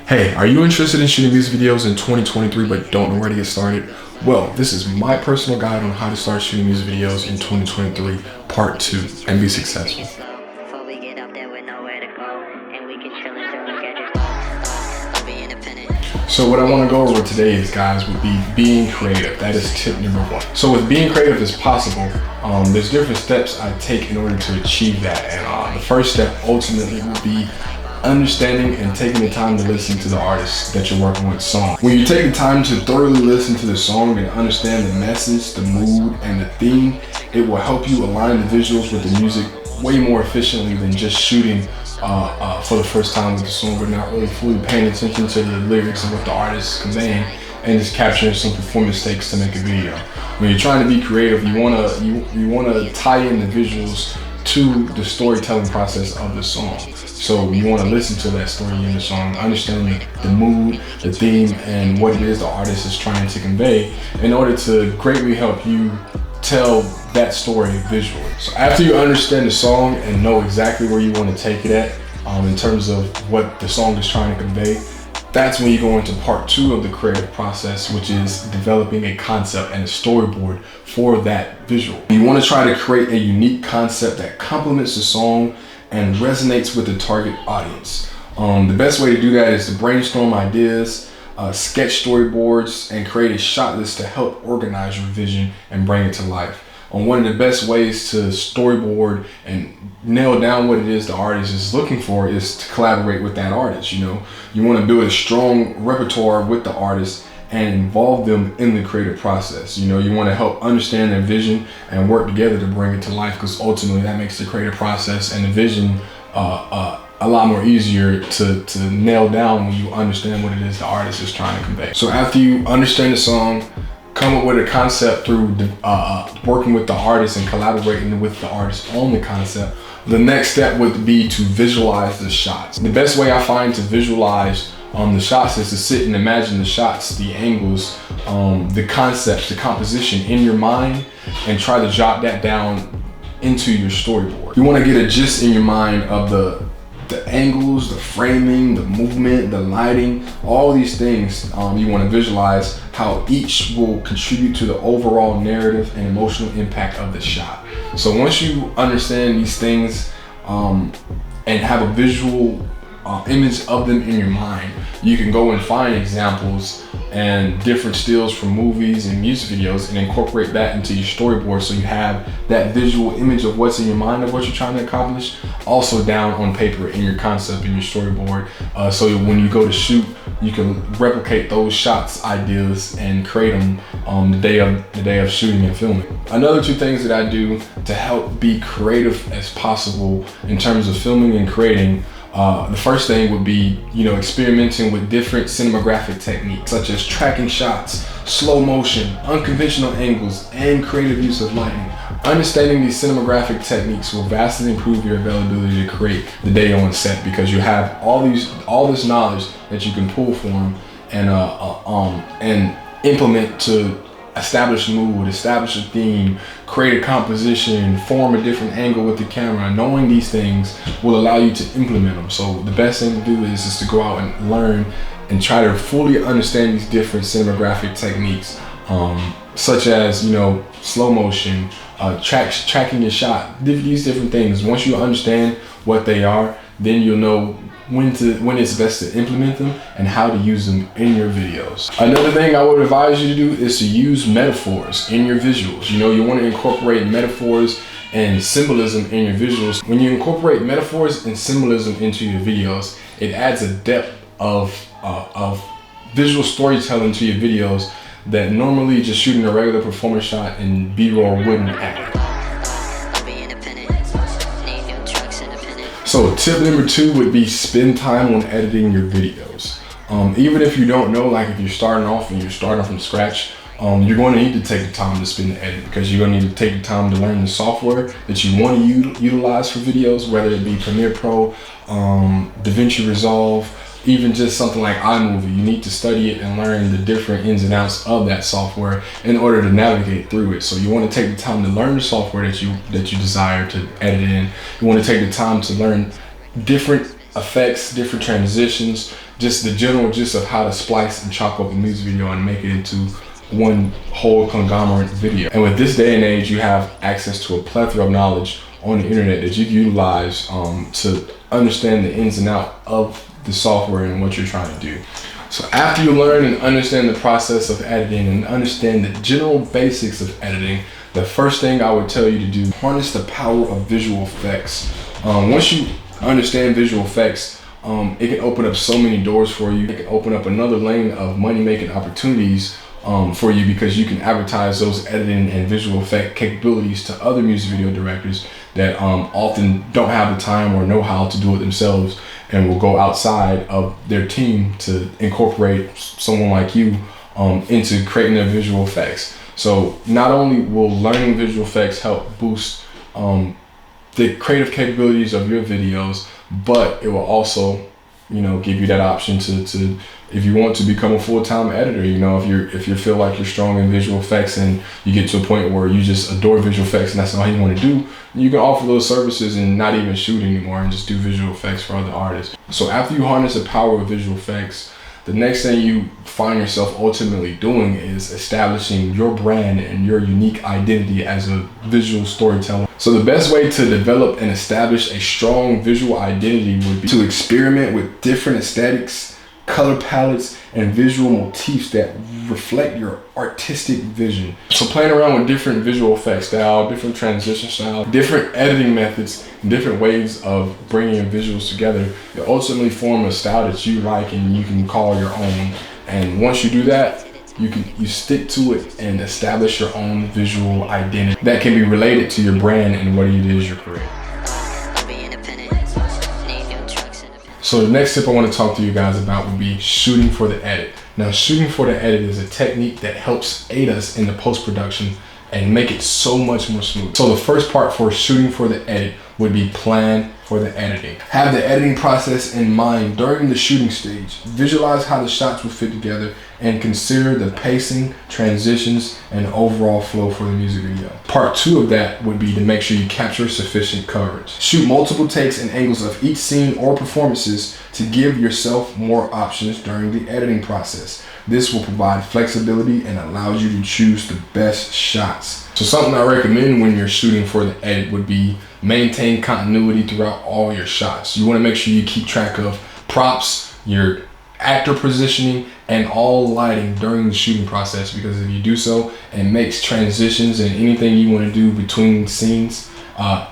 Hey, are you interested in shooting music videos in 2023 but don't know where to get started? Well, this is my personal guide on how to start shooting music videos in 2023, part 2, and be successful. So what I want to go over today is, guys, would be being creative. That is tip number 1. So with being creative as possible, there's different steps I take in order to achieve that. And the first step ultimately will be understanding and taking the time to listen to the artist that you're working with song. When you take the time to thoroughly listen to the song and understand the message, the mood, and the theme, it will help you align the visuals with the music way more efficiently than just shooting for the first time with the song, but not really fully paying attention to the lyrics and what the artist is conveying and just capturing some performance takes to make a video. When you're trying to be creative, you wanna tie in the visuals to the storytelling process of the song. So you want to listen to that story in the song, understand the mood, the theme, and what it is the artist is trying to convey in order to greatly help you tell that story visually. So after you understand the song and know exactly where you want to take it at in terms of what the song is trying to convey, that's when you go into part 2 of the creative process, which is developing a concept and a storyboard for that visual. You want to try to create a unique concept that complements the song and resonates with the target audience. The best way to do that is to brainstorm ideas, sketch storyboards, and create a shot list to help organize your vision and bring it to life. One of the best ways to storyboard and nail down what it is the artist is looking for is to collaborate with that artist. You want to build a strong repertoire with the artist and involve them in the creative process. You want to help understand their vision and work together to bring it to life, because ultimately that makes the creative process and the vision a lot more easier to nail down when you understand what it is the artist is trying to convey. So after you understand the song, come up with a concept through working with the artist and collaborating with the artist on the concept. The next step would be to visualize the shots. The best way I find to visualize the shots is to sit and imagine the shots, the angles, the concepts, the composition in your mind, and try to jot that down into your storyboard. You want to get a gist in your mind of the angles, the framing, the movement, the lighting, all these things. You want to visualize how each will contribute to the overall narrative and emotional impact of the shot. So once you understand these things and have a visual image of them in your mind, you can go and find examples and different stills from movies and music videos and incorporate that into your storyboard, so you have that visual image of what's in your mind of what you're trying to accomplish also down on paper in your concept, in your storyboard, so when you go to shoot, you can replicate those shots, ideas, and create them the day of shooting and filming. Another 2 things that I do to help be creative as possible in terms of filming and creating, the first thing would be, experimenting with different cinematographic techniques such as tracking shots, slow motion, unconventional angles, and creative use of lighting. Understanding these cinematographic techniques will vastly improve your availability to create the day on set, because you have all this knowledge that you can pull from and implement to establish a mood, establish a theme, create a composition, form a different angle with the camera. Knowing these things will allow you to implement them. So the best thing to do is to go out and learn and try to fully understand these different cinematographic techniques, such as slow motion, tracking your shot, these different things. Once you understand what they are, then you'll know when it's best to implement them and how to use them in your videos. Another thing I would advise you to do is to use metaphors in your visuals. You want to incorporate metaphors and symbolism in your visuals. When you incorporate metaphors and symbolism into your videos, it adds a depth of visual storytelling to your videos that normally just shooting a regular performance shot and B-roll wouldn't add. So tip number 2 would be spend time on editing your videos. Even if you don't know, like if you're starting off and you're starting from scratch, you're going to need to take the time to spend the edit, because you're going to need to take the time to learn the software that you want to utilize for videos, whether it be Premiere Pro, DaVinci Resolve, even just something like iMovie. You need to study it and learn the different ins and outs of that software in order to navigate through it. So you want to take the time to learn the software that you desire to edit in. You want to take the time to learn different effects, different transitions, just the general gist of how to splice and chop up a music video and make it into one whole conglomerate video. And with this day and age, you have access to a plethora of knowledge on the internet that you can utilize to understand the ins and outs of the software and what you're trying to do. So after you learn and understand the process of editing and understand the general basics of editing, the first thing I would tell you to do, harness the power of visual effects. Once you understand visual effects, it can open up so many doors for you. It can open up another lane of money-making opportunities for you, because you can advertise those editing and visual effect capabilities to other music video directors that often don't have the time or know how to do it themselves, and will go outside of their team to incorporate someone like you into creating their visual effects. So not only will learning visual effects help boost the creative capabilities of your videos, but it will also, you know, give you that option to if you want to become a full-time editor. You know, if you feel like you're strong in visual effects and you get to a point where you just adore visual effects and that's all you want to do, you can offer those services and not even shoot anymore and just do visual effects for other artists. So after you harness the power of visual effects, the next thing you find yourself ultimately doing is establishing your brand and your unique identity as a visual storyteller. So the best way to develop and establish a strong visual identity would be to experiment with different aesthetics, color palettes, and visual motifs that reflect your artistic vision. So playing around with different visual effects style, different transition style, different editing methods, different ways of bringing your visuals together, you ultimately form a style that you like and you can call your own. And once you do that, you stick to it and establish your own visual identity that can be related to your brand and what it is you're creating. So the next tip I want to talk to you guys about would be shooting for the edit. Now, shooting for the edit is a technique that helps aid us in the post-production and make it so much more smooth. So the first part for shooting for the edit would be plan for the editing. Have the editing process in mind during the shooting stage. Visualize how the shots will fit together and consider the pacing, transitions, and overall flow for the music video. Part 2 of that would be to make sure you capture sufficient coverage. Shoot multiple takes and angles of each scene or performances to give yourself more options during the editing process. This will provide flexibility and allows you to choose the best shots. So something I recommend when you're shooting for the edit would be maintain continuity throughout all your shots. You want to make sure you keep track of props, your actor positioning, and all lighting during the shooting process, because if you do so, it makes transitions and anything you want to do between scenes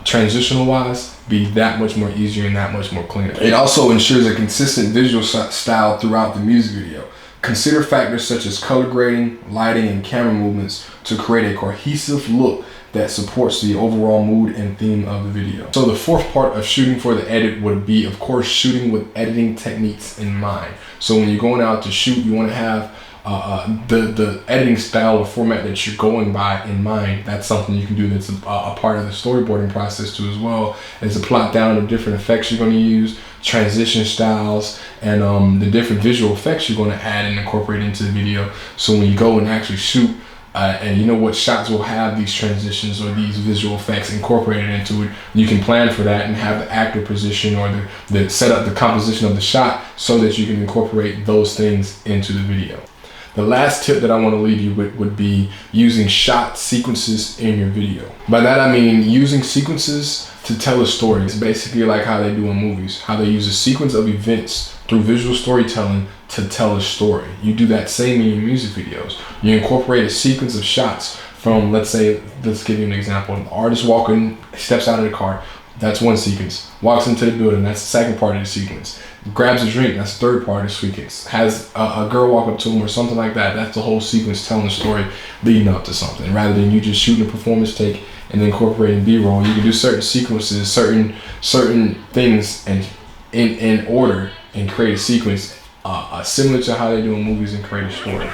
transitional wise be that much more easier and that much more cleaner. It also ensures a consistent visual style throughout the music video. Consider factors such as color grading, lighting, and camera movements to create a cohesive look that supports the overall mood and theme of the video. So the fourth part of shooting for the edit would be, of course, shooting with editing techniques in mind. So when you're going out to shoot, you want to have the editing style or format that you're going by in mind. That's something you can do that's a part of the storyboarding process too, as well as to plot down the different effects you're going to use, transition styles, and the different visual effects you're going to add and incorporate into the video. So when you go and actually shoot, and you know what shots will have these transitions or these visual effects incorporated into it, you can plan for that and have the actor position or the set up the composition of the shot so that you can incorporate those things into the video. The last tip that I want to leave you with would be using shot sequences in your video. By that I mean using sequences to tell a story. It's basically like how they do in movies, how they use a sequence of events through visual storytelling to tell a story. You do that same in your music videos. You incorporate a sequence of shots from, let's give you an example. An artist walking, steps out of the car, that's one sequence. Walks into the building, that's the second part of the sequence. Grabs a drink, that's the third part of the sequence. Has a girl walk up to him or something like that, that's the whole sequence telling the story leading up to something. Rather than you just shooting a performance take and incorporating B-roll, you can do certain sequences, certain things and in order and create a sequence similar to how they do in movies and create a story.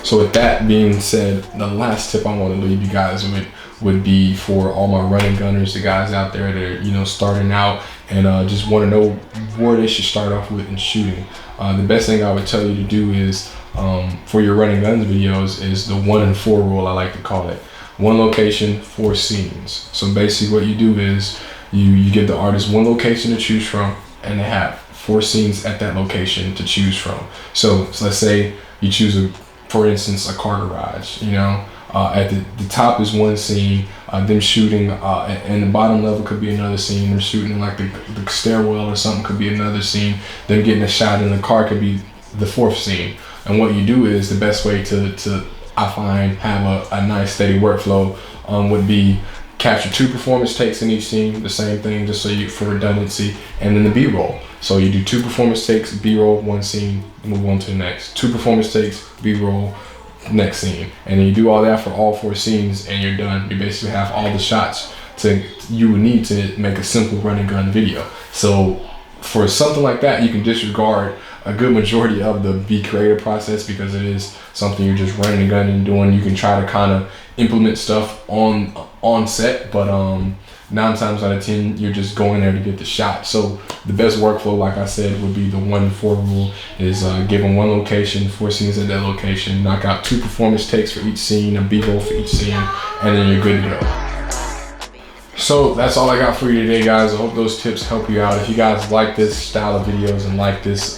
So with that being said, the last tip I want to leave you guys with would be for all my running gunners, the guys out there that are, you know, starting out and just want to know where they should start off with in shooting. The best thing I would tell you to do is for your running guns videos is the 1 and 4 rule, I like to call it. 1 location, 4 scenes. So basically what you do is You give the artist one location to choose from, and they have 4 scenes at that location to choose from. So let's say you choose, for instance, a car garage. At the top is one scene, them shooting, and the bottom level could be another scene. They're shooting in like the stairwell or something, could be another scene. Them getting a shot in the car could be the 4th scene. And what you do is, the best way to I find, have a nice steady workflow would be capture 2 performance takes in each scene, the same thing, just so for redundancy, and then the B-roll. So you do 2 performance takes, B-roll, 1 scene, move on to the next. 2 performance takes, B-roll, next scene, and then you do all that for all 4 scenes, and you're done. You basically have all the shots you would need to make a simple run and gun video. So for something like that, you can disregard a good majority of the be creative process, because it is something you're just running and gunning and doing. You can try to kind of implement stuff on set, but 9 times out of 10 you're just going there to get the shot. So the best workflow, like I said, would be the 1-4 rule, is give them 1 location, 4 scenes at that location, knock out 2 performance takes for each scene, a B-roll for each scene, and then you're good to go. So that's all I got for you today, guys. I hope those tips help you out. If you guys like this style of videos and like this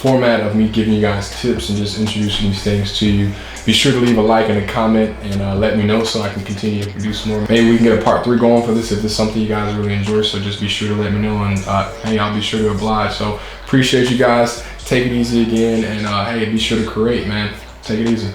format of me giving you guys tips and just introducing these things to you, be sure to leave a like and a comment, and let me know so I can continue to produce more. Maybe we can get a part 3 going for this if it's something you guys really enjoy. So just be sure to let me know, and hey, I'll be sure to oblige. So appreciate you guys. Take it easy again, and hey, be sure to create, man. Take it easy.